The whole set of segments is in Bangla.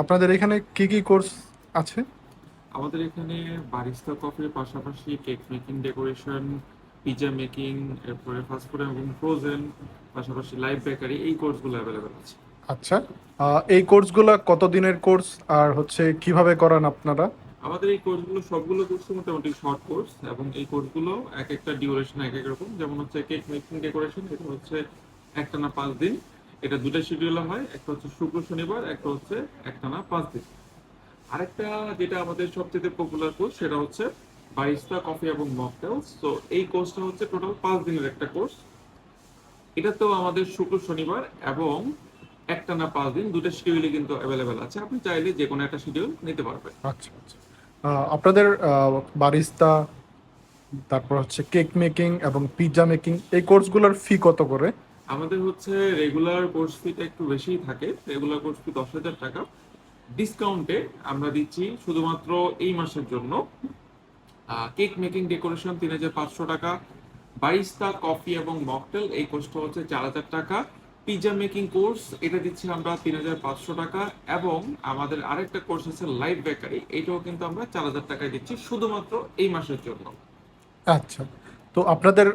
আপনাদের এখানে কি কি কোর্স আছে? আমাদের এখানে বারিস্তা কফির পাশাপাশি cake making, decoration, pizza making, এরপরে ফাস্টফুড এবং ফ্রোজেন, পাশাপাশি লাইভ বেকারি, এই কোর্সগুলো অ্যাভেলেবেল আছে। আচ্ছা। এই কোর্সগুলা কত দিনের কোর্স আর হচ্ছে কিভাবে করান আপনারা? আমাদের এই কোর্সগুলো সবগুলো কোর্স মোটামুটি শর্ট কোর্স, এবং এই কোর্সগুলো এক একটা ডিউরেশন এক এক রকম। যেমন হচ্ছে কেক মেকিং ডেকোরেশন, এটা হচ্ছে একটানা 5 দিন। এটা দুটো শিডিউলে হয়, একটা হচ্ছে শুক্র শনিবার, একটা হচ্ছে একটানা 5 দিন। আরেকটা যেটা আমাদের সবচেয়ে পপুলার কোর্স, সেটা হচ্ছে বারিস্তা কফি এবং মকটেলস। তো এই কোর্সটা হচ্ছে টোটাল 5 দিনের একটা কোর্স। এটা তো আমাদের শুক্র শনিবার এবং একটানা 5 দিন, দুটো শিডিউলই কিন্তু অ্যাভেলেবেল আছে। আপনি চাইলে যে কোনো একটা শিডিউল নিতে পারবেন। আচ্ছা আচ্ছা। আপনাদের বারিস্তা, তারপর হচ্ছে কেক মেকিং এবং পিৎজা মেকিং এই কোর্সগুলোর ফি কত করে? আমাদের হচ্ছে রেগুলার কোর্স ফিটা একটু বেশিই থাকে। রেগুলার কোর্স ফি 10,000 টাকা। ডিসকাউন্টে আমরা দিচ্ছি শুধুমাত্র এই মাসের জন্য কেক মেকিং ডেকোরেশন 3,500 টাকা, বারিস্তা কফি এবং মকটেল এই কোর্সটা হচ্ছে 4,000 টাকা, পিৎজা মেকিং কোর্স এটা দিচ্ছি আমরা 3,500 টাকা, এবং আমাদের আরেকটা কোর্স আছে লাইভ বেকারি, এটাও কিন্তু আমরা 4,000 টাকায় দিচ্ছি শুধুমাত্র এই মাসের জন্য। আচ্ছা। তো আপনাদের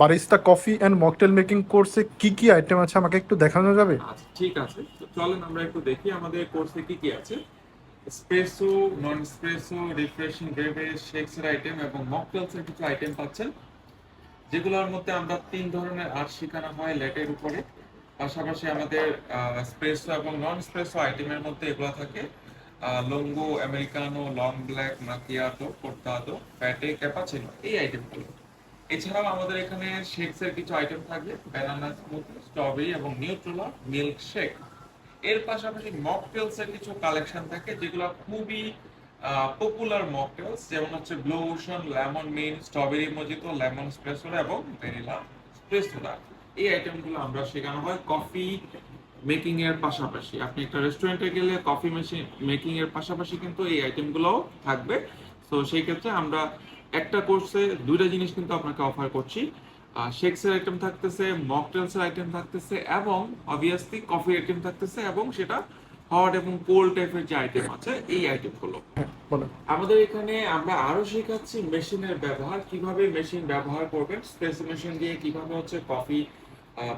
barista coffee and mocktail making কোর্সে কি কি আইটেম আছে আমাকে একটু দেখানো যাবে? আচ্ছা, ঠিক আছে, তো চলেন আমরা একটু দেখি আমাদের কোর্সে কি কি আছে। এসপ্রেসো, নন এসপ্রেসো, রিফ্রেশিং বেভারেজ, শেকস এর আইটেম এবং মকটেলস এর কিছু আইটেম পাচ্ছেন, যেগুলোর মধ্যে আমরা 3 ধরনের আর্ট শেখানো হয় ল্যাটের উপরে। পাশাপাশি আমাদের স্প্রেসো এবং নন স্প্রেসো আইটেমের মধ্যে এগুলো থাকে lungo, americano, long black, macchiato, cortado, প্যাটে, ক্যাপাচিনো, এই আইটেমগুলো। এছাড়াও আমাদের এখানে শেকস এর কিছু আইটেম থাকবে, ব্যানানা স্মুথি, স্ট্রবেরি এবং নিউট্রেলা মিল্ক শেক। এর পাশাপাশি মকটেলস এর কিছু কালেকশন থাকে, যেগুলো খুবই পপুলার মকটেলস, যেমন হচ্ছে blue ocean, lemon mint, strawberry mojito, lemon স্প্রেসোরা এবং ভ্যানিলা স্প্রেসোরা। এই আইটেমগুলো আমরা শেখানো হয় কফি মেকিং এর পাশাপাশি। আপনি একটা রেস্টুরেন্টে গেলে কফি মেশিন মেকিং এর পাশাপাশি কিন্তু এই আইটেমগুলোও থাকবে। তো সেই ক্ষেত্রে আমরা একটা কোর্সে দুইটা জিনিস কিন্তু আপনাকে অফার করছি। শেকসের আইটেম থাকতেছে, মকটেলসের আইটেম থাকতেছে, এবং অবভিয়াসলি কফি আইটেম থাকতেছে, এবং সেটা হট এবং কোল্ড টাইপের যে আইটেম আছে এই আইটেমগুলো। হ্যাঁ, বলেন। আমাদের এখানে আমরা আরো শেখাচ্ছি মেশিনের ব্যবহার, কিভাবে মেশিন ব্যবহার করবেন, স্পেস মেশিন দিয়ে কিভাবে হচ্ছে কফি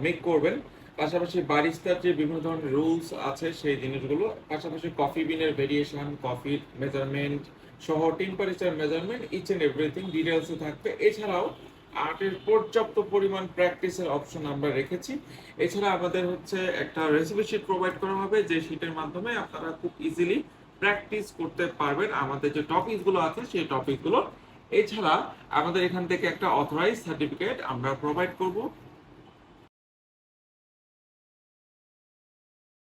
মেক করবেন। পাশাপাশি বারিস্তার যে বিভিন্ন ধরনের রুলস আছে সেই জিনিসগুলো, পাশাপাশি কফি বিনের ভেরিয়েশন, কফির মেজারমেন্ট সহ temperature measurement, each and everything ডিটেলসে থাকবে। এছাড়াও আর্টের পর্যাপ্ত পরিমাণ প্র্যাকটিসের অপশন আমরা রেখেছি। এছাড়া আমাদের হচ্ছে একটা রেসিপি শিট প্রোভাইড করা হবে, যে শিটের মাধ্যমে আপনারা খুব ইজিলি প্র্যাকটিস করতে পারবেন আমাদের যে টপিকগুলো আছে সেই টপিকগুলো। এছাড়া আমাদের এখান থেকে একটা অথরাইজ সার্টিফিকেট আমরা প্রোভাইড করব,